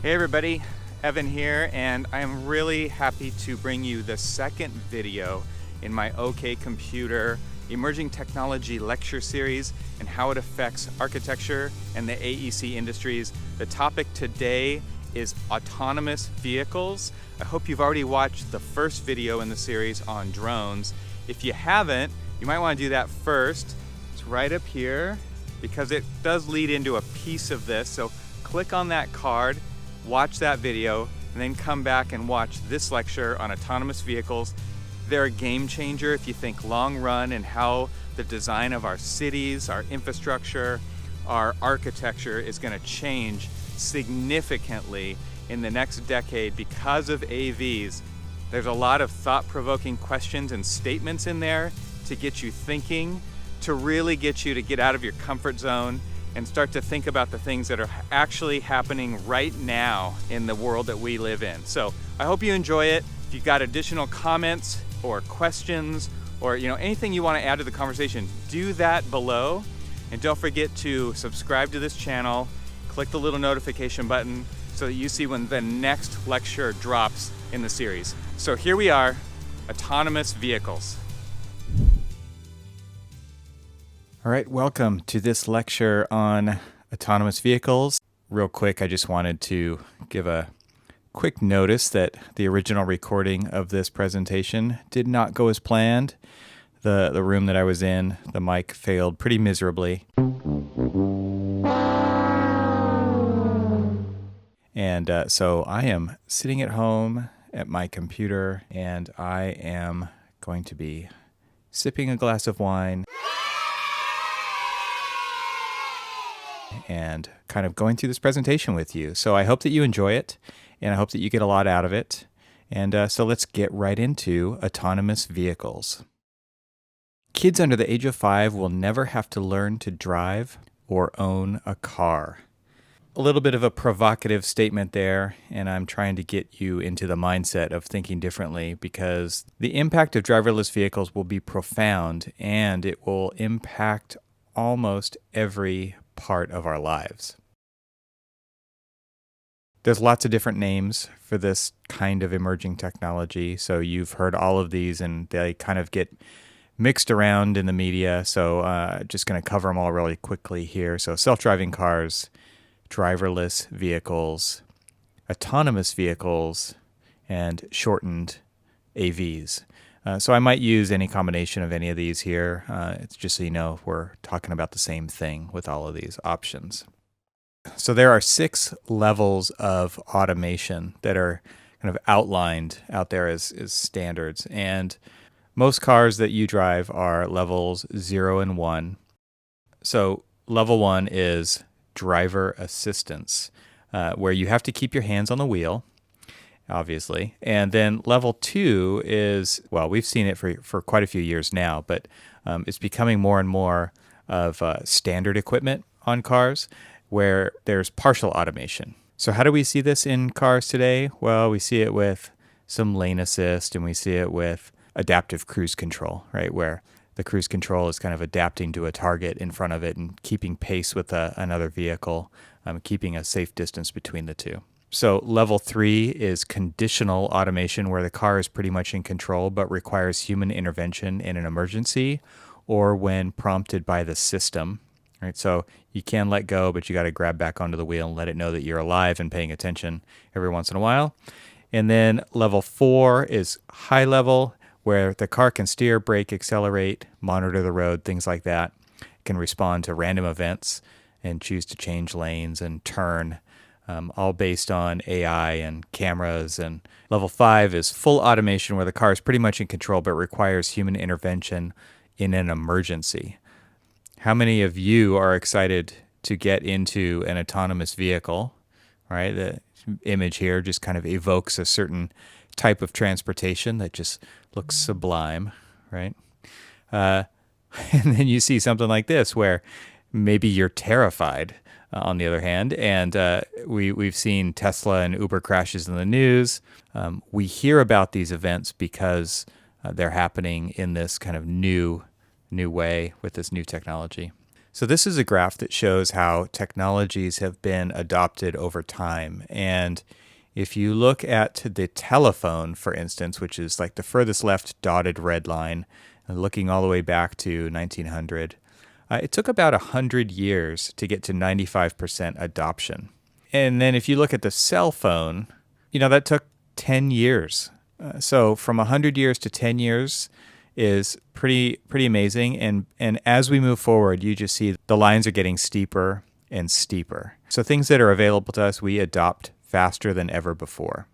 Hey everybody, Evan here, and I am really happy to bring you the second video in my OK Computer Emerging Technology lecture series and how it affects architecture and the AEC industries. The topic today is autonomous vehicles. I hope you've already watched the first video in the series on drones. If you haven't, you might want to do that first. It's right up here because it does lead into a piece of this. So click on that card, watch that video, and then come back and watch this lecture on autonomous vehicles. They're a game changer if you think long run and how the design of our cities, our infrastructure, our architecture is going to change significantly in the next decade because of AVs. There's a lot of thought-provoking questions and statements in there to get you thinking, to really get you to get out of your comfort zone and start to think about the things that are actually happening right now in the world that we live in. So I hope you enjoy it. If you've got additional comments or questions or anything you want to add to the conversation, do that below. And don't forget to subscribe to this channel, click the little notification button so that you see when the next lecture drops in the series. So here we are, autonomous vehicles. All right, welcome to this lecture on autonomous vehicles. Real quick, I just wanted to give a quick notice that the original recording of this presentation did not go as planned. The room that I was in, the mic failed pretty miserably. And so I am sitting at home at my computer, and I am going to be sipping a glass of wine and kind of going through this presentation with you. So I hope that you enjoy it, and I hope that you get a lot out of it. And so let's get right into autonomous vehicles. Kids under the age of 5 will never have to learn to drive or own a car. A little bit of a provocative statement there, and I'm trying to get you into the mindset of thinking differently because the impact of driverless vehicles will be profound, and it will impact almost every part of our lives. There's lots of different names for this kind of emerging technology, so you've heard all of these and they kind of get mixed around in the media, so just going to cover them all really quickly here. So self-driving cars, driverless vehicles, autonomous vehicles, and shortened AVs. So I might use any combination of any of these here. It's just so you know we're talking about the same thing with all of these options. So there are 6 levels of automation that are kind of outlined out there as standards. And most cars that you drive are levels 0 and 1. So level 1 is driver assistance, where you have to keep your hands on the wheel, obviously. And then level 2 is, well, we've seen it for quite a few years now, but it's becoming more and more of standard equipment on cars where there's partial automation. So how do we see this in cars today? Well, we see it with some lane assist, and we see it with adaptive cruise control, right? Where the cruise control is kind of adapting to a target in front of it and keeping pace with another vehicle, keeping a safe distance between the two. So level 3 is conditional automation, where the car is pretty much in control but requires human intervention in an emergency or when prompted by the system. Right? So you can let go, but you got to grab back onto the wheel and let it know that you're alive and paying attention every once in a while. And then level 4 is high level, where the car can steer, brake, accelerate, monitor the road, things like that. It can respond to random events and choose to change lanes and turn. All based on AI and cameras. And level 5 is full automation, where the car is pretty much in control but requires human intervention in an emergency. How many of you are excited to get into an autonomous vehicle? Right? The image here just kind of evokes a certain type of transportation that just looks sublime, right? And then you see something like this where maybe you're terrified. On the other hand, and we've seen Tesla and Uber crashes in the news. We hear about these events because they're happening in this kind of new way with this new technology. So this is a graph that shows how technologies have been adopted over time. And if you look at the telephone, for instance, which is like the furthest left dotted red line, and looking all the way back to 1900, it took about 100 years to get to 95% adoption. And then if you look at the cell phone, that took 10 years. So from 100 years to 10 years is pretty amazing. And as we move forward, you just see the lines are getting steeper and steeper. So things that are available to us, we adopt faster than ever before.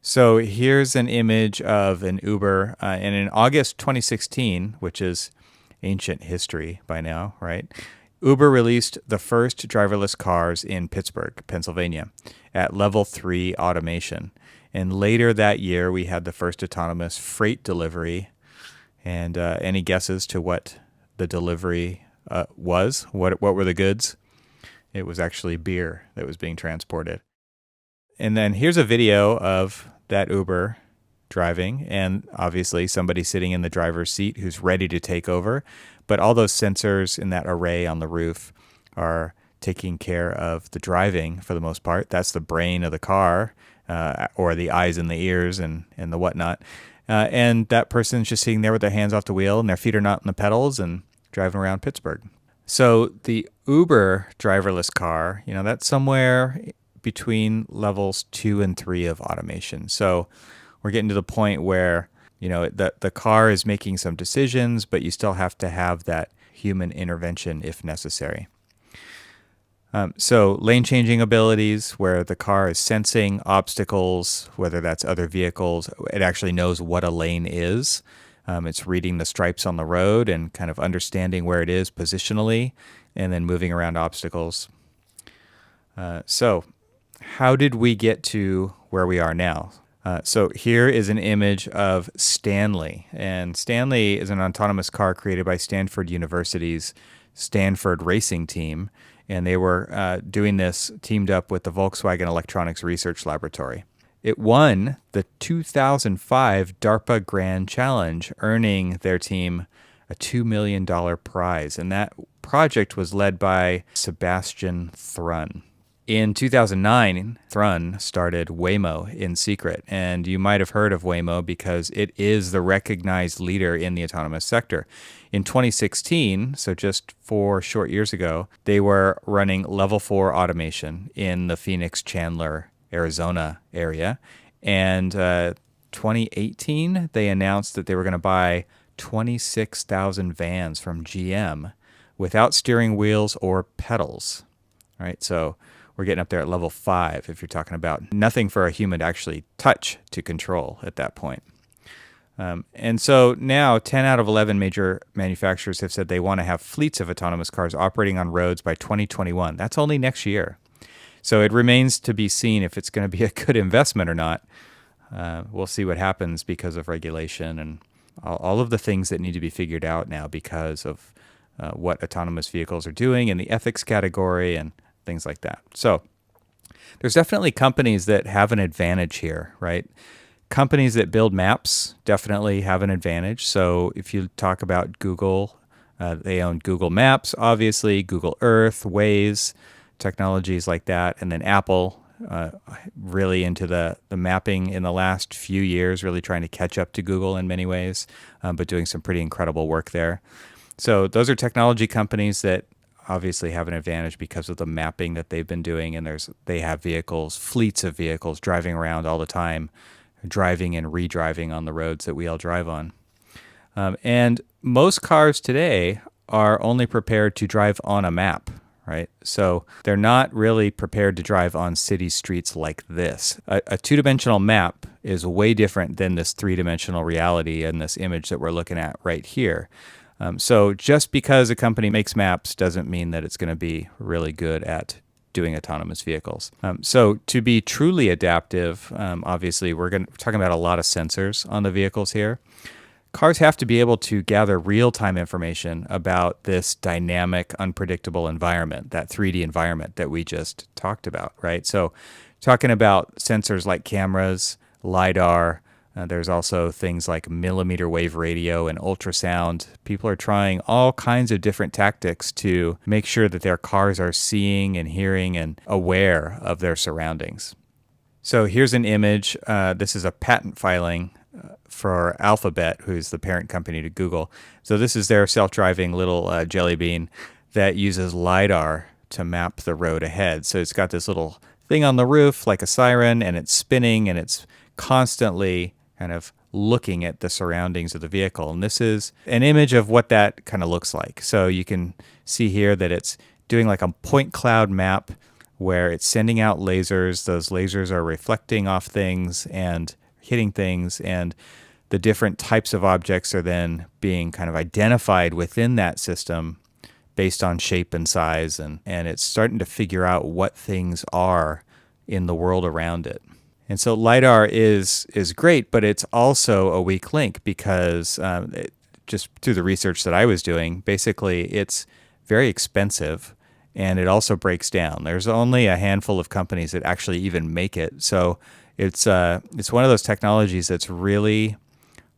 So here's an image of an Uber. And in August 2016, which is ancient history by now, right? Uber released the first driverless cars in Pittsburgh, Pennsylvania, at level 3 automation. And later that year, we had the first autonomous freight delivery. And any guesses to what the delivery was? What were the goods? It was actually beer that was being transported. And then here's a video of that Uber driving, and obviously somebody sitting in the driver's seat who's ready to take over. But all those sensors in that array on the roof are taking care of the driving for the most part. That's the brain of the car, or the eyes and the ears and the whatnot. And that person's just sitting there with their hands off the wheel and their feet are not in the pedals and driving around Pittsburgh. So the Uber driverless car, that's somewhere between levels 2 and 3 of automation. So we're getting to the point where, the car is making some decisions, but you still have to have that human intervention if necessary. So lane changing abilities, where the car is sensing obstacles, whether that's other vehicles, it actually knows what a lane is. It's reading the stripes on the road and kind of understanding where it is positionally and then moving around obstacles. So how did we get to where we are now? So here is an image of Stanley. And Stanley is an autonomous car created by Stanford University's Stanford racing team. And they were doing this teamed up with the Volkswagen Electronics Research Laboratory. It won the 2005 DARPA Grand Challenge, earning their team a $2 million prize. And that project was led by Sebastian Thrun. In 2009, Thrun started Waymo in secret, and you might have heard of Waymo because it is the recognized leader in the autonomous sector. In 2016, so just 4 short years ago, they were running level 4 automation in the Phoenix, Chandler, Arizona area. And 2018, they announced that they were going to buy 26,000 vans from GM without steering wheels or pedals. All right, so we're getting up there at level 5 if you're talking about nothing for a human to actually touch to control at that point. And so now 10 out of 11 major manufacturers have said they want to have fleets of autonomous cars operating on roads by 2021. That's only next year. So it remains to be seen if it's going to be a good investment or not. We'll see what happens because of regulation and all of the things that need to be figured out now because of what autonomous vehicles are doing in the ethics category and things like that. So there's definitely companies that have an advantage here, right? Companies that build maps definitely have an advantage. So if you talk about Google, they own Google Maps, obviously, Google Earth, Waze, technologies like that. And then Apple, really into the mapping in the last few years, really trying to catch up to Google in many ways, but doing some pretty incredible work there. So those are technology companies that obviously have an advantage because of the mapping that they've been doing, and they have vehicles, fleets of vehicles driving around all the time, driving and redriving on the roads that we all drive on. And most cars today are only prepared to drive on a map, right? So they're not really prepared to drive on city streets like this. A two-dimensional map is way different than this three-dimensional reality and this image that we're looking at right here. So just because a company makes maps doesn't mean that it's going to be really good at doing autonomous vehicles. So to be truly adaptive, obviously we're talking about a lot of sensors on the vehicles here. Cars have to be able to gather real-time information about this dynamic, unpredictable environment, that 3D environment that we just talked about, right? So talking about sensors like cameras, LiDAR, There's also things like millimeter wave radio and ultrasound. People are trying all kinds of different tactics to make sure that their cars are seeing and hearing and aware of their surroundings. So here's an image. This is a patent filing for Alphabet, who's the parent company to Google. So this is their self-driving little jelly bean that uses LiDAR to map the road ahead. So it's got this little thing on the roof like a siren, and it's spinning, and it's constantly kind of looking at the surroundings of the vehicle. And this is an image of what that kind of looks like. So you can see here that it's doing like a point cloud map where it's sending out lasers. Those lasers are reflecting off things and hitting things, and the different types of objects are then being kind of identified within that system based on shape and size, and it's starting to figure out what things are in the world around it. And so LiDAR is great, but it's also a weak link because just through the research that I was doing, basically it's very expensive and it also breaks down. There's only a handful of companies that actually even make it. So it's one of those technologies that's really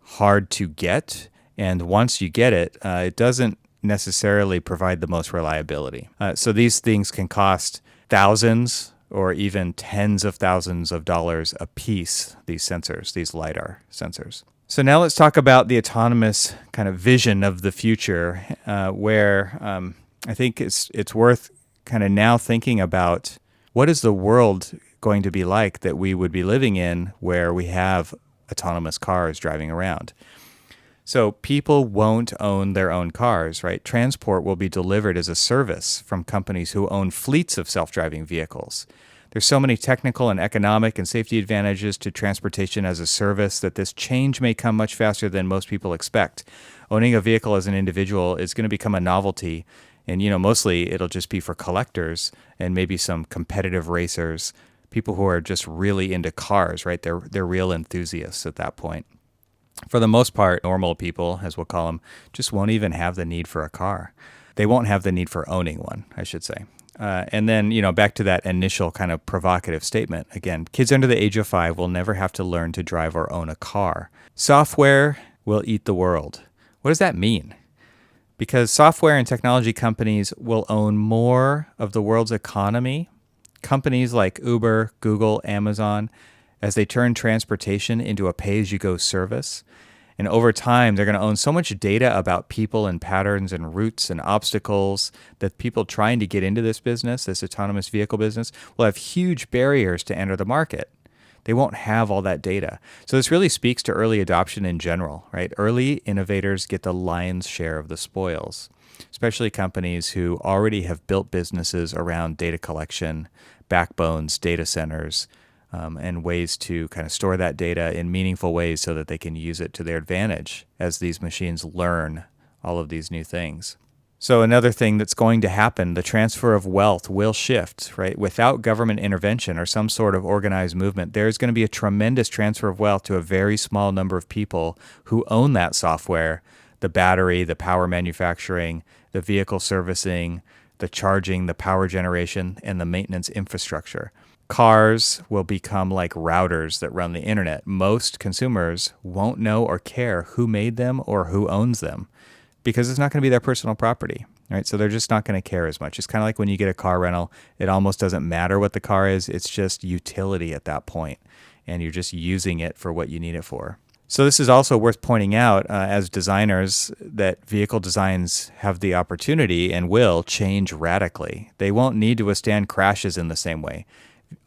hard to get. And once you get it, it doesn't necessarily provide the most reliability. So these things can cost thousands or even tens of thousands of dollars a piece, these sensors, these LiDAR sensors. So now let's talk about the autonomous kind of vision of the future, where I think it's worth kind of now thinking about what is the world going to be like that we would be living in where we have autonomous cars driving around. So people won't own their own cars, right? Transport will be delivered as a service from companies who own fleets of self-driving vehicles. There's so many technical and economic and safety advantages to transportation as a service that this change may come much faster than most people expect. Owning a vehicle as an individual is going to become a novelty, and mostly it'll just be for collectors and maybe some competitive racers, people who are just really into cars, right? They're real enthusiasts at that point. For the most part, normal people, as we'll call them, just won't even have the need for a car. They won't have the need for owning one, I should say. And then, back to that initial kind of provocative statement. Again, kids under the age of 5 will never have to learn to drive or own a car. Software will eat the world. What does that mean? Because software and technology companies will own more of the world's economy. Companies like Uber, Google, Amazon, as they turn transportation into a pay-as-you-go service. And over time, they're going to own so much data about people and patterns and routes and obstacles that people trying to get into this business, this autonomous vehicle business, will have huge barriers to enter the market. They won't have all that data. So this really speaks to early adoption in general, right? Early innovators get the lion's share of the spoils, especially companies who already have built businesses around data collection, backbones, data centers, and ways to kind of store that data in meaningful ways so that they can use it to their advantage as these machines learn all of these new things. So another thing that's going to happen, the transfer of wealth will shift, right? Without government intervention or some sort of organized movement, there's going to be a tremendous transfer of wealth to a very small number of people who own that software, the battery, the power manufacturing, the vehicle servicing, the charging, the power generation, and the maintenance infrastructure. Cars will become like routers that run the internet. Most consumers won't know or care who made them or who owns them because it's not going to be their personal property, right? So they're just not going to care as much. It's kind of like when you get a car rental, it almost doesn't matter what the car is. It's just utility at that point, and you're just using it for what you need it for. So this is also worth pointing out as designers that vehicle designs have the opportunity and will change radically. They won't need to withstand crashes in the same way.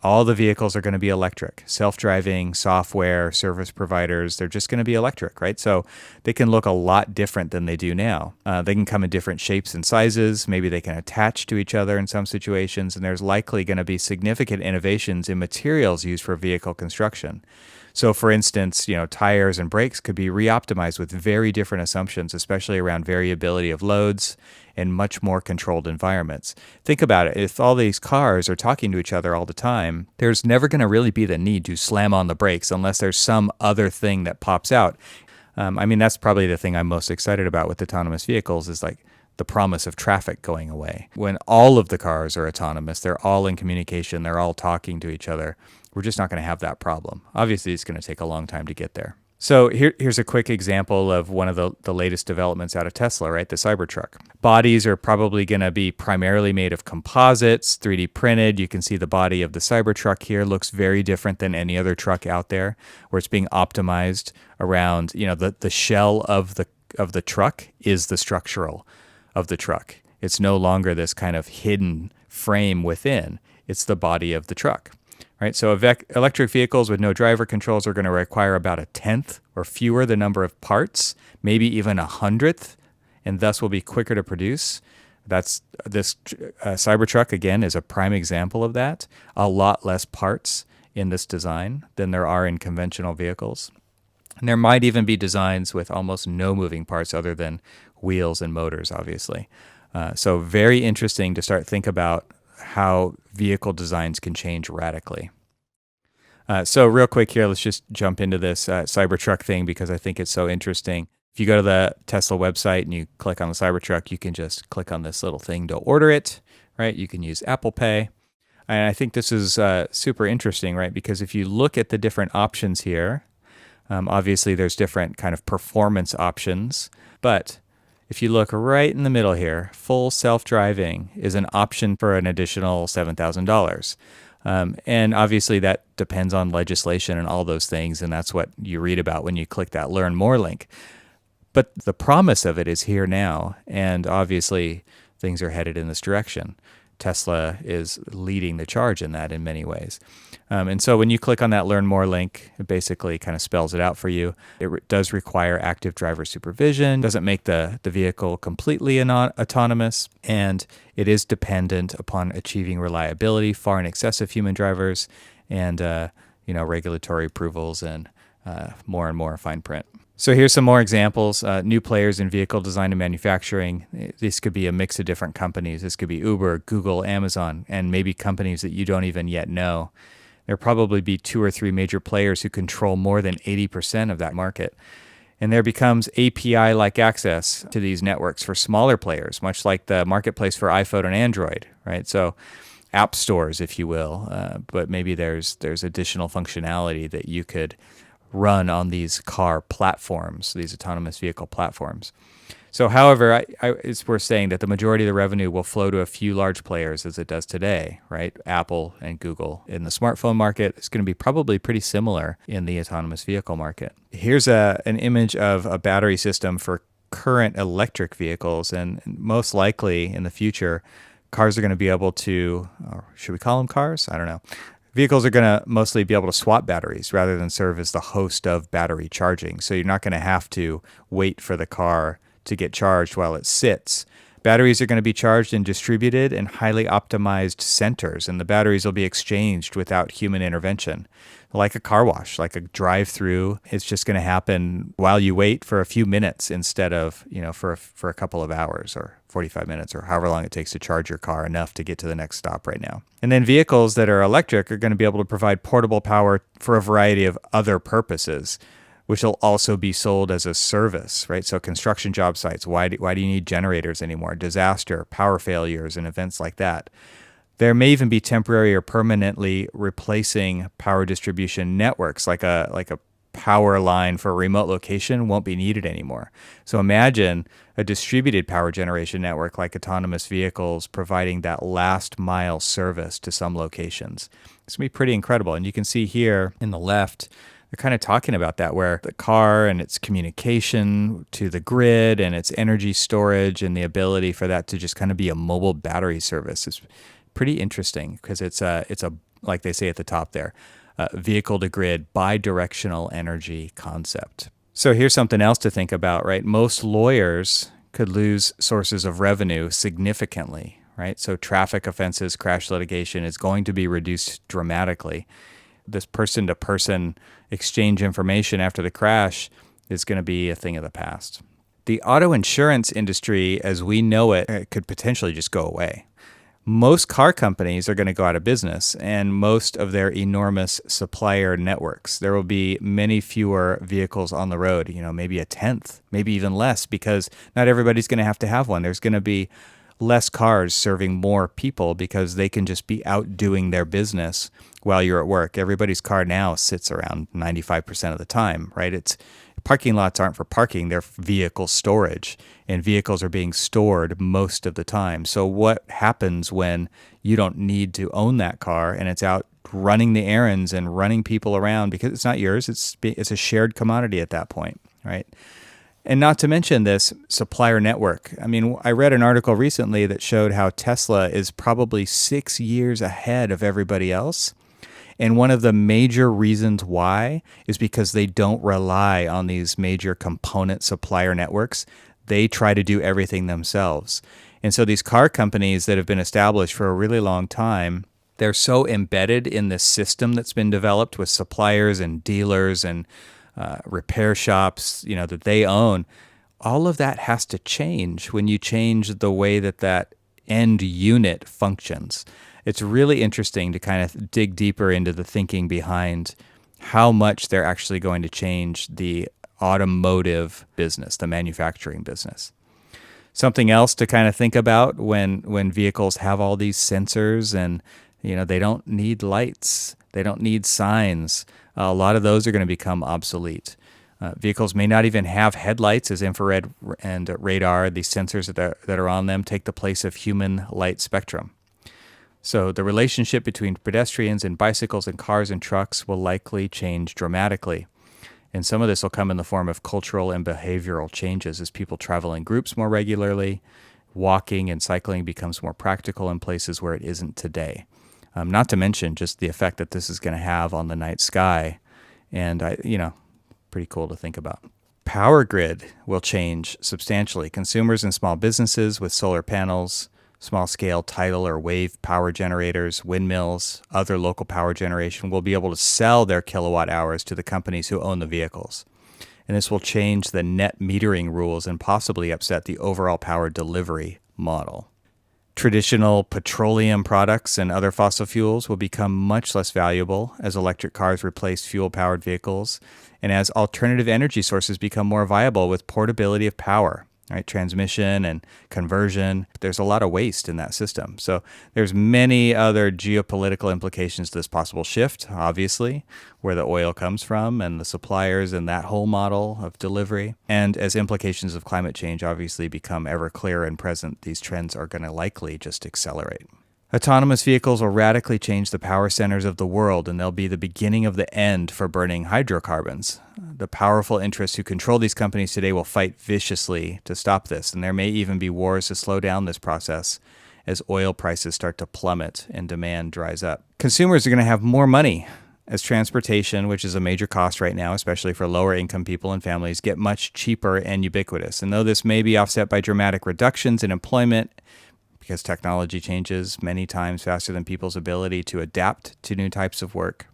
All the vehicles are going to be electric. Self-driving, software, service providers, they're just going to be electric, right? So they can look a lot different than they do now. They can come in different shapes and sizes. Maybe they can attach to each other in some situations, and there's likely going to be significant innovations in materials used for vehicle construction. So for instance, tires and brakes could be re-optimized with very different assumptions, especially around variability of loads and much more controlled environments. Think about it. If all these cars are talking to each other all the time, there's never going to really be the need to slam on the brakes unless there's some other thing that pops out. That's probably the thing I'm most excited about with autonomous vehicles is like the promise of traffic going away. When all of the cars are autonomous, they're all in communication, they're all talking to each other, we're just not going to have that problem. Obviously, it's going to take a long time to get there. So here's a quick example of one of the latest developments out of Tesla, right? The Cybertruck. Bodies are probably going to be primarily made of composites, 3D printed. You can see the body of the Cybertruck here looks very different than any other truck out there, where it's being optimized around, the shell of the truck is the structural of the truck. It's no longer this kind of hidden frame within. It's the body of the truck. Right, so electric vehicles with no driver controls are going to require about a tenth or fewer the number of parts, maybe even a hundredth, and thus will be quicker to produce. This Cybertruck, again, is a prime example of that. A lot less parts in this design than there are in conventional vehicles. And there might even be designs with almost no moving parts other than wheels and motors, obviously. So very interesting to start think about how vehicle designs can change radically. So real quick here, let's just jump into this Cybertruck thing because I think it's so interesting. If you go to the Tesla website and you click on the Cybertruck, you can just click on this little thing to order it, right? You can use Apple Pay. And I think this is super interesting, right? Because if you look at the different options here, obviously there's different kind of performance options, but if you look right in the middle here, full self-driving is an option for an additional $7,000. And obviously that depends on legislation and all those things, and that's what you read about when you click that Learn More link. But the promise of it is here now, and obviously things are headed in this direction. Tesla is leading the charge in that in many ways. And so when you click on that Learn More link, it basically kind of spells it out for you. It does require active driver supervision, doesn't make the vehicle completely autonomous, and it is dependent upon achieving reliability far in excess of human drivers and regulatory approvals and more fine print. So here's some more examples. New players in vehicle design and manufacturing. This could be a mix of different companies. This could be Uber, Google, Amazon, and maybe companies that you don't even yet know. There'll probably be 2 or 3 major players who control more than 80% of that market. And there becomes API-like access to these networks for smaller players, much like the marketplace for iPhone and Android, right? So app stores, if you will, but maybe there's additional functionality that you could run on these car platforms, these autonomous vehicle platforms. So, however, it's worth saying that the majority of the revenue will flow to a few large players as it does today, right? Apple and Google. In the smartphone market, it's going to be probably pretty similar in the autonomous vehicle market. Here's an image of a battery system for current electric vehicles, and most likely in the future, cars are going to be able to, or should we call them cars? I don't know. Vehicles are going to mostly be able to swap batteries rather than serve as the host of battery charging. So you're not going to have to wait for the car to get charged while it sits. Batteries are going to be charged in distributed and highly optimized centers, and the batteries will be exchanged without human intervention. Like a car wash, like a drive-through, it's just going to happen while you wait for a few minutes instead of, for a couple of hours or 45 minutes or however long it takes to charge your car enough to get to the next stop right now. And then vehicles that are electric are going to be able to provide portable power for a variety of other purposes, which will also be sold as a service, right? So construction job sites, why do you need generators anymore? Disaster, power failures, and events like that. There may even be temporary or permanently replacing power distribution networks, like a power line for a remote location won't be needed anymore. So imagine a distributed power generation network like autonomous vehicles providing that last mile service to some locations. It's going to be pretty incredible. And you can see here in the left, they're kind of talking about that, where the car and its communication to the grid and its energy storage and the ability for that to just kind of be a mobile battery service is pretty interesting because it's a like they say at the top there, vehicle to grid bidirectional energy concept. So here's something else to think about, right? Most lawyers could lose sources of revenue significantly, right? So traffic offenses, crash litigation is going to be reduced dramatically. This person-to-person exchange information after the crash is going to be a thing of the past. The auto insurance industry, as we know it, could potentially just go away. Most car companies are going to go out of business, and most of their enormous supplier networks. There will be many fewer vehicles on the road, maybe a tenth, maybe even less, because not everybody's going to have one. There's going to be less cars serving more people because they can just be out doing their business while you're at work. Everybody's car now sits around 95% of the time, right? It's parking lots aren't for parking, they're vehicle storage, and vehicles are being stored most of the time. So what happens when you don't need to own that car and it's out running the errands and running people around because it's not yours, it's a shared commodity at that point, right? And not to mention this supplier network. I mean, I read an article recently that showed how Tesla is probably 6 years ahead of everybody else. And one of the major reasons why is because they don't rely on these major component supplier networks. They try to do everything themselves. And so these car companies that have been established for a really long time, they're so embedded in this system that's been developed with suppliers and dealers and repair shops, that they own. All of that has to change when you change the way that end unit functions. It's really interesting to kind of dig deeper into the thinking behind how much they're actually going to change the automotive business, the manufacturing business. Something else to kind of think about when vehicles have all these sensors and they don't need lights, they don't need signs. A lot of those are going to become obsolete. Vehicles may not even have headlights, as infrared and radar, these sensors that are on them, take the place of human light spectrum. So the relationship between pedestrians and bicycles and cars and trucks will likely change dramatically. And some of this will come in the form of cultural and behavioral changes as people travel in groups more regularly. Walking and cycling becomes more practical in places where it isn't today. Not to mention just the effect that this is going to have on the night sky. And, pretty cool to think about. Power grid will change substantially. Consumers and small businesses with solar panels, small-scale tidal or wave power generators, windmills, other local power generation will be able to sell their kilowatt hours to the companies who own the vehicles. And this will change the net metering rules and possibly upset the overall power delivery model. Traditional petroleum products and other fossil fuels will become much less valuable as electric cars replace fuel-powered vehicles and as alternative energy sources become more viable with portability of power, right? Transmission and conversion. There's a lot of waste in that system. So there's many other geopolitical implications to this possible shift, obviously, where the oil comes from and the suppliers and that whole model of delivery. And as implications of climate change obviously become ever clearer and present, these trends are going to likely just accelerate. Autonomous vehicles will radically change the power centers of the world, and they'll be the beginning of the end for burning hydrocarbons. The powerful interests who control these companies today will fight viciously to stop this, and there may even be wars to slow down this process as oil prices start to plummet and demand dries up. Consumers are going to have more money as transportation, which is a major cost right now, especially for lower income people and families, get much cheaper and ubiquitous. And though this may be offset by dramatic reductions in employment, because technology changes many times faster than people's ability to adapt to new types of work.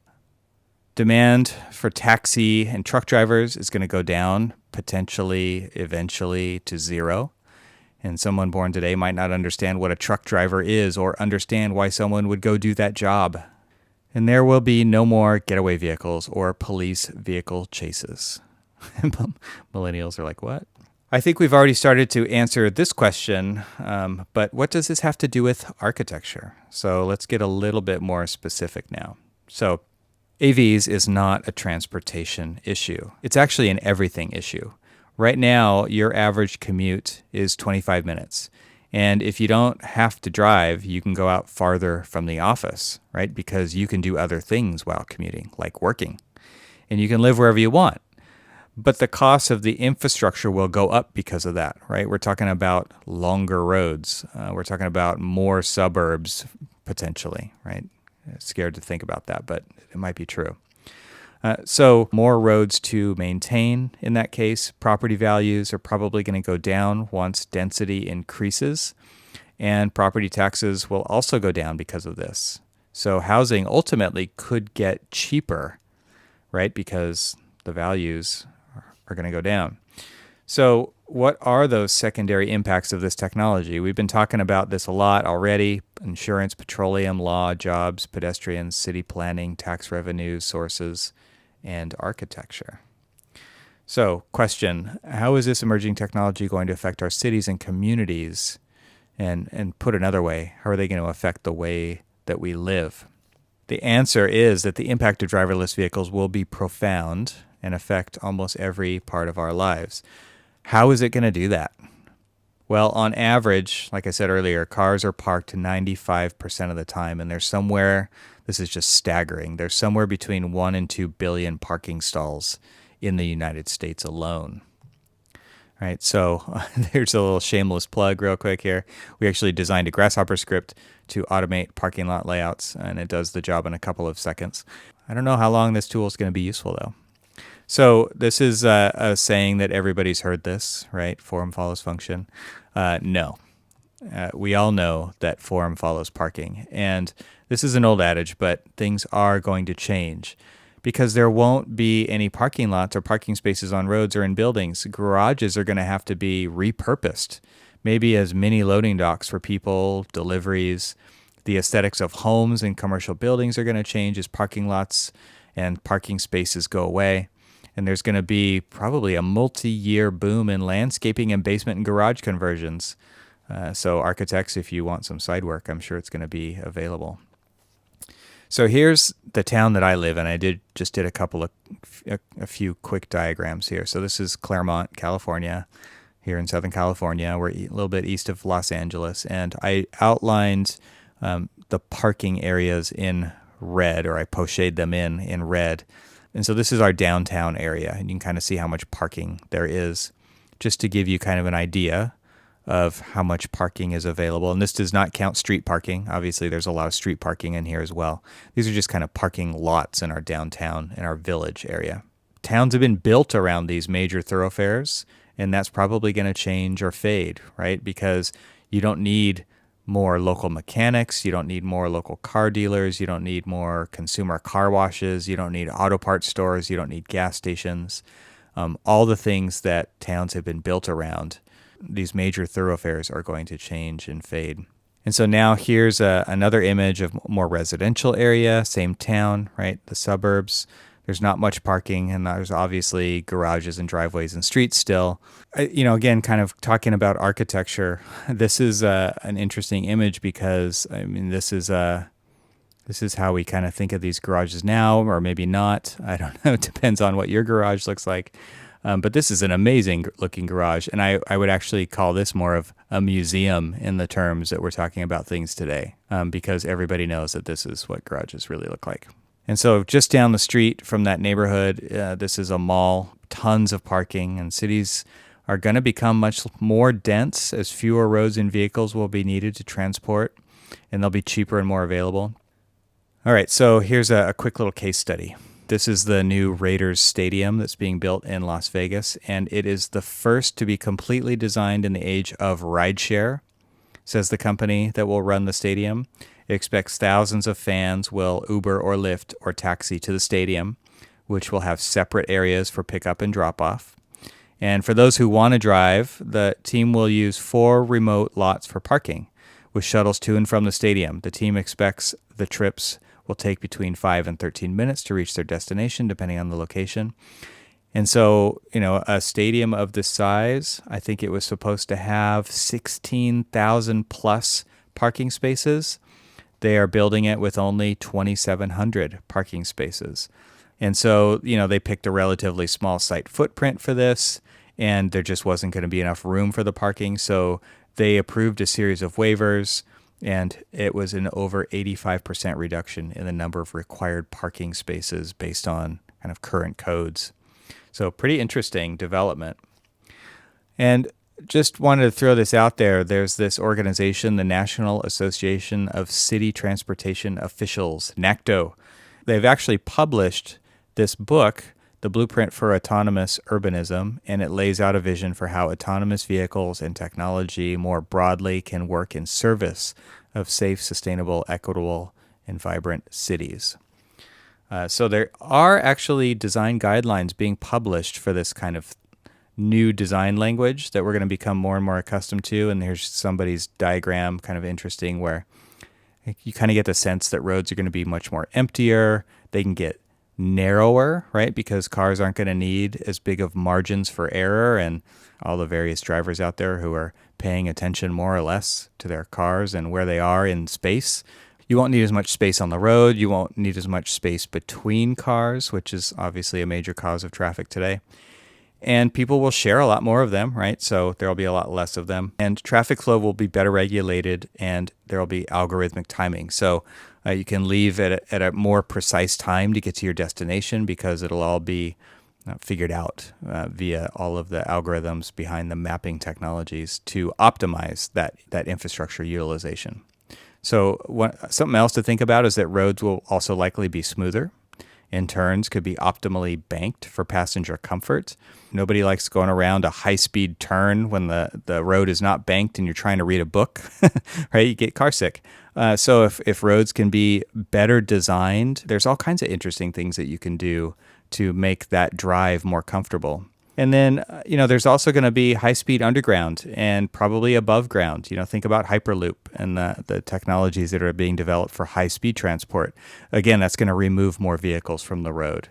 Demand for taxi and truck drivers is going to go down, potentially, eventually to zero. And someone born today might not understand what a truck driver is or understand why someone would go do that job. And there will be no more getaway vehicles or police vehicle chases. Millennials are like, what? I think we've already started to answer this question, but what does this have to do with architecture? So let's get a little bit more specific now. So AVs is not a transportation issue. It's actually an everything issue. Right now, your average commute is 25 minutes. And if you don't have to drive, you can go out farther from the office, right? Because you can do other things while commuting, like working. And you can live wherever you want. But the cost of the infrastructure will go up because of that, right? We're talking about longer roads. We're talking about more suburbs, potentially, right? Scared to think about that, but it might be true. So more roads to maintain in that case. Property values are probably going to go down once density increases. And property taxes will also go down because of this. So housing ultimately could get cheaper, right? Because the values are going to go down. So what are those secondary impacts of this technology? We've been talking about this a lot already. Insurance, petroleum, law, jobs, pedestrians, city planning, tax revenues, sources, and architecture. So question, how is this emerging technology going to affect our cities and communities And put another way, how are they going to affect the way that we live? The answer is that the impact of driverless vehicles will be profound and affect almost every part of our lives. How is it going to do that? Well, on average, like I said earlier, cars are parked 95% of the time, and there's somewhere, this is just staggering, there's somewhere between 1 and 2 billion parking stalls in the United States alone. All right, so there's a little shameless plug real quick here. We actually designed a Grasshopper script to automate parking lot layouts, and it does the job in a couple of seconds. I don't know how long this tool is going to be useful, though. So this is a saying that everybody's heard this, right? Form follows function. No. We all know that form follows parking. And this is an old adage, but things are going to change because there won't be any parking lots or parking spaces on roads or in buildings. Garages are going to have to be repurposed, maybe as mini loading docks for people, deliveries. The aesthetics of homes and commercial buildings are going to change as parking lots and parking spaces go away. And there's going to be probably a multi-year boom in landscaping and basement and garage conversions. So architects, if you want some side work, I'm sure it's going to be available. So here's the town that I live in. I just did a few quick diagrams here. So this is Claremont, California, here in Southern California. We're a little bit east of Los Angeles. And I outlined the parking areas in red, or I pocheted them in red. And so this is our downtown area, and you can kind of see how much parking there is, just to give you kind of an idea of how much parking is available. And this does not count street parking. Obviously, there's a lot of street parking in here as well. These are just kind of parking lots in our downtown, in our village area. Towns have been built around these major thoroughfares, and that's probably going to change or fade, right? Because you don't need more local mechanics, you don't need more local car dealers, you don't need more consumer car washes, you don't need auto parts stores, you don't need gas stations. All the things that towns have been built around, these major thoroughfares are going to change and fade. And so now here's another image of more residential area, same town, right? The suburbs. There's not much parking, and there's obviously garages and driveways and streets still. Again, kind of talking about architecture, this is an interesting image because, I mean, this is how we kind of think of these garages now, or maybe not. I don't know. It depends on what your garage looks like. But this is an amazing looking garage, and I would actually call this more of a museum in the terms that we're talking about things today, because everybody knows that this is what garages really look like. And so just down the street from that neighborhood, this is a mall, tons of parking, and cities are going to become much more dense as fewer roads and vehicles will be needed to transport, and they'll be cheaper and more available. All right, so here's a quick little case study. This is the new Raiders Stadium that's being built in Las Vegas, and it is the first to be completely designed in the age of rideshare, says the company that will run the stadium. It expects thousands of fans will Uber or Lyft or taxi to the stadium, which will have separate areas for pickup and drop-off. And for those who want to drive, the team will use 4 remote lots for parking, with shuttles to and from the stadium. The team expects the trips will take between 5 and 13 minutes to reach their destination, depending on the location. And so, a stadium of this size, I think it was supposed to have 16,000 plus parking spaces. They are building it with only 2,700 parking spaces. And so, they picked a relatively small site footprint for this, and there just wasn't going to be enough room for the parking. So they approved a series of waivers, and it was an over 85% reduction in the number of required parking spaces based on kind of current codes. So pretty interesting development. And just wanted to throw this out there. There's this organization, the National Association of City Transportation Officials, NACTO. They've actually published this book, The Blueprint for Autonomous Urbanism, and it lays out a vision for how autonomous vehicles and technology more broadly can work in service of safe, sustainable, equitable, and vibrant cities. So there are actually design guidelines being published for this kind of new design language that we're going to become more and more accustomed to. And here's somebody's diagram, kind of interesting, where you kind of get the sense that roads are going to be much more emptier. They can get narrower, right? Because cars aren't going to need as big of margins for error, and all the various drivers out there who are paying attention more or less to their cars and where they are in space. You won't need as much space on the road. You won't need as much space between cars, which is obviously a major cause of traffic today. And people will share a lot more of them, right? So there will be a lot less of them. And traffic flow will be better regulated, and there will be algorithmic timing. So you can leave at a more precise time to get to your destination because it'll all be figured out via all of the algorithms behind the mapping technologies to optimize that infrastructure utilization. So something else to think about is that roads will also likely be smoother, and turns could be optimally banked for passenger comfort. Nobody likes going around a high-speed turn when the road is not banked and you're trying to read a book, right? You get car sick. So if roads can be better designed, there's all kinds of interesting things that you can do to make that drive more comfortable. And then, there's also going to be high-speed underground and probably above ground. Think about Hyperloop and the technologies that are being developed for high-speed transport. Again, that's going to remove more vehicles from the road,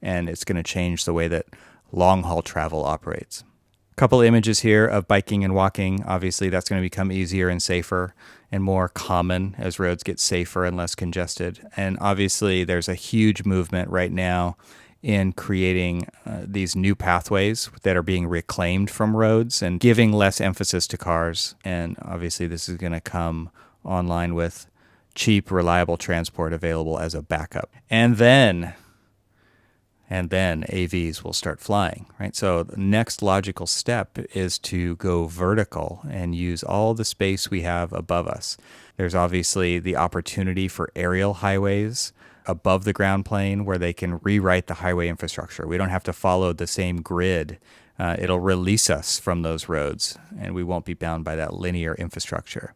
and it's going to change the way that long-haul travel operates. A couple images here of biking and walking. Obviously, that's going to become easier and safer and more common as roads get safer and less congested. And obviously, there's a huge movement right now in creating these new pathways that are being reclaimed from roads and giving less emphasis to cars. And obviously this is going to come online with cheap, reliable transport available as a backup. And then AVs will start flying, right? So the next logical step is to go vertical and use all the space we have above us. There's obviously the opportunity for aerial highways above the ground plane where they can rewrite the highway infrastructure. We don't have to follow the same grid. It'll release us from those roads, and we won't be bound by that linear infrastructure.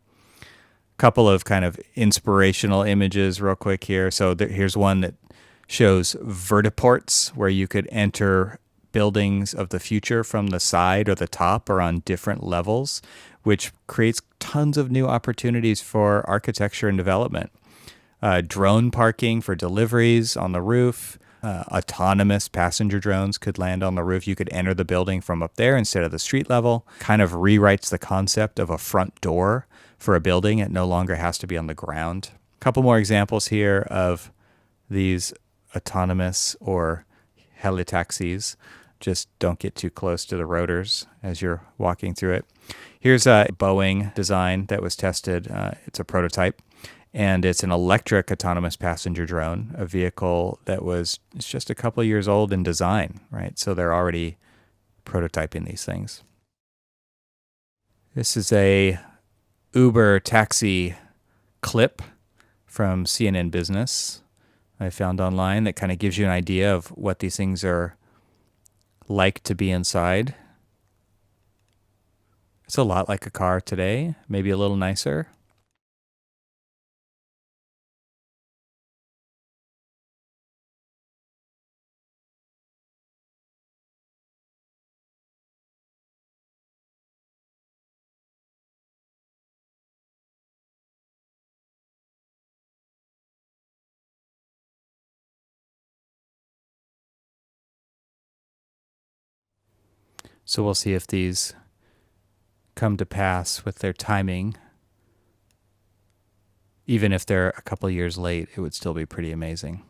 Couple of kind of inspirational images real quick here. So here's one that shows vertiports, where you could enter buildings of the future from the side or the top or on different levels, which creates tons of new opportunities for architecture and development. Drone parking for deliveries on the roof. Autonomous passenger drones could land on the roof. You could enter the building from up there instead of the street level. Kind of rewrites the concept of a front door for a building. It no longer has to be on the ground. A couple more examples here of these autonomous or helitaxis. Just don't get too close to the rotors as you're walking through it. Here's a Boeing design that was tested. It's a prototype. And it's an electric autonomous passenger drone, a vehicle that it's just a couple of years old in design, right? So they're already prototyping these things. This is a Uber taxi clip from CNN Business I found online that kind of gives you an idea of what these things are like to be inside. It's a lot like a car today, maybe a little nicer. So we'll see if these come to pass with their timing. Even if they're a couple years late, it would still be pretty amazing.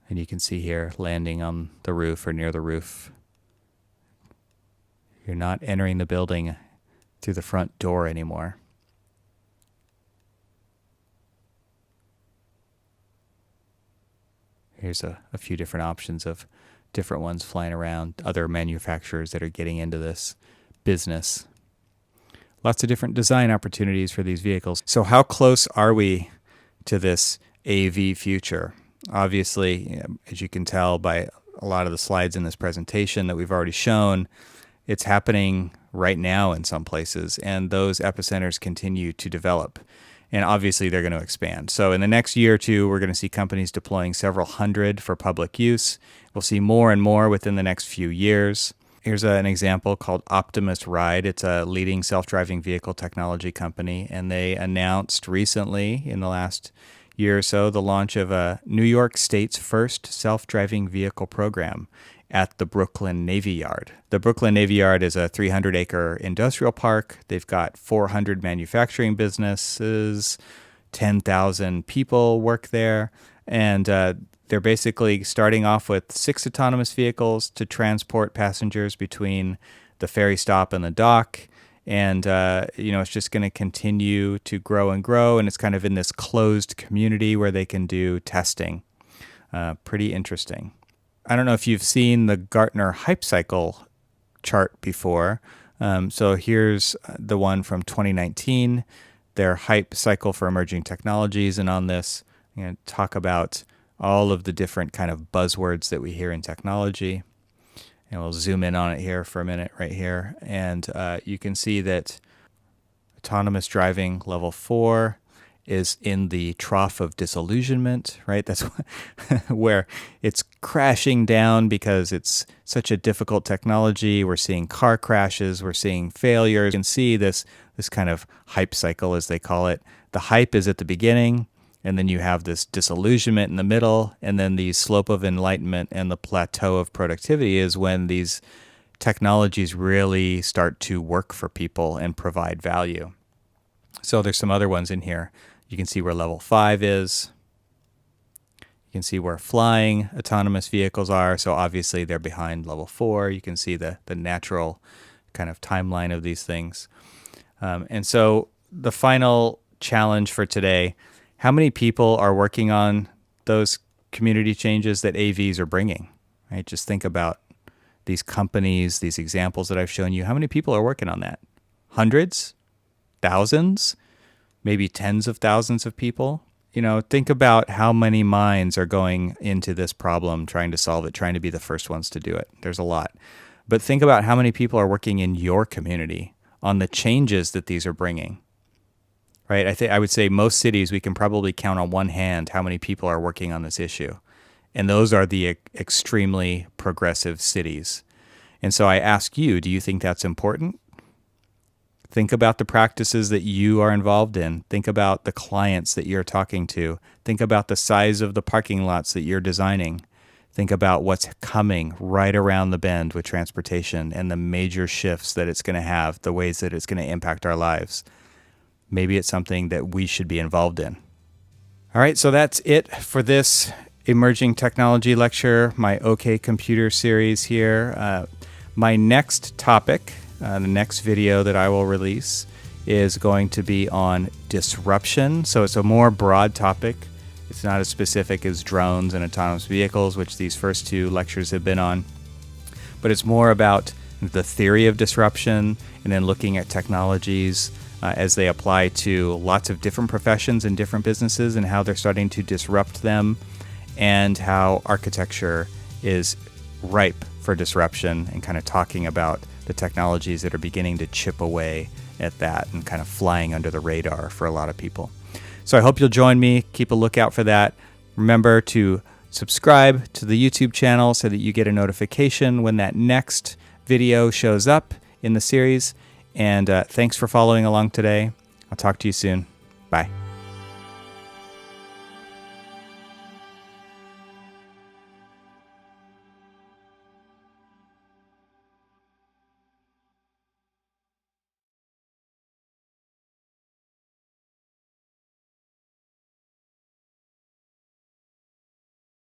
And you can see here landing on the roof or near the roof. You're not entering the building through the front door anymore. Here's a few different options of different ones flying around, other manufacturers that are getting into this business. Lots of different design opportunities for these vehicles. So how close are we to this AV future? Obviously, as you can tell by a lot of the slides in this presentation that we've already shown, it's happening right now in some places, and those epicenters continue to develop. And obviously, they're going to expand. So in the next year or two, we're going to see companies deploying several hundred for public use. We'll see more and more within the next few years. Here's an example called Optimus Ride. It's a leading self-driving vehicle technology company, and they announced recently, in the last year or so, the launch of a New York State's first self-driving vehicle program at the Brooklyn Navy Yard. The Brooklyn Navy Yard is a 300-acre industrial park. They've got 400 manufacturing businesses, 10,000 people work there, and they're basically starting off with 6 autonomous vehicles to transport passengers between the ferry stop and the dock. And, it's just going to continue to grow and grow. And it's kind of in this closed community where they can do testing. Pretty interesting. I don't know if you've seen the Gartner Hype Cycle chart before. So here's the one from 2019, their Hype Cycle for Emerging Technologies. And on this, I'm going to talk about all of the different kind of buzzwords that we hear in technology. And we'll zoom in on it here for a minute right here. And you can see that autonomous driving level 4 is in the trough of disillusionment, right? That's where it's crashing down because it's such a difficult technology. We're seeing car crashes. We're seeing failures. You can see this kind of hype cycle, as they call it. The hype is at the beginning, and then you have this disillusionment in the middle, and then the slope of enlightenment and the plateau of productivity is when these technologies really start to work for people and provide value. So there's some other ones in here. You can see where level 5 is. You can see where flying autonomous vehicles are. So obviously they're behind level 4. You can see the natural kind of timeline of these things. And so the final challenge for today, how many people are working on those community changes that AVs are bringing? Right? Just think about these companies, these examples that I've shown you. How many people are working on that? Hundreds? Thousands? Maybe tens of thousands of people? Think about how many minds are going into this problem, trying to solve it, trying to be the first ones to do it. There's a lot. But think about how many people are working in your community on the changes that these are bringing. Right? I would say most cities, we can probably count on one hand how many people are working on this issue. And those are the extremely progressive cities. And so I ask you, do you think that's important? Think about the practices that you are involved in. Think about the clients that you're talking to. Think about the size of the parking lots that you're designing. Think about what's coming right around the bend with transportation and the major shifts that it's going to have, the ways that it's going to impact our lives. Maybe it's something that we should be involved in. All right, so that's it for this emerging technology lecture, my OK Computer series here. My next topic, the next video that I will release, is going to be on disruption. So it's a more broad topic. It's not as specific as drones and autonomous vehicles, which these first 2 lectures have been on. But it's more about the theory of disruption and then looking at technologies as they apply to lots of different professions and different businesses and how they're starting to disrupt them, and how architecture is ripe for disruption, and kind of talking about the technologies that are beginning to chip away at that and kind of flying under the radar for a lot of people. So I hope you'll join me. Keep a lookout for that. Remember to subscribe to the YouTube channel so that you get a notification when that next video shows up in the series. And thanks for following along today. I'll talk to you soon. Bye.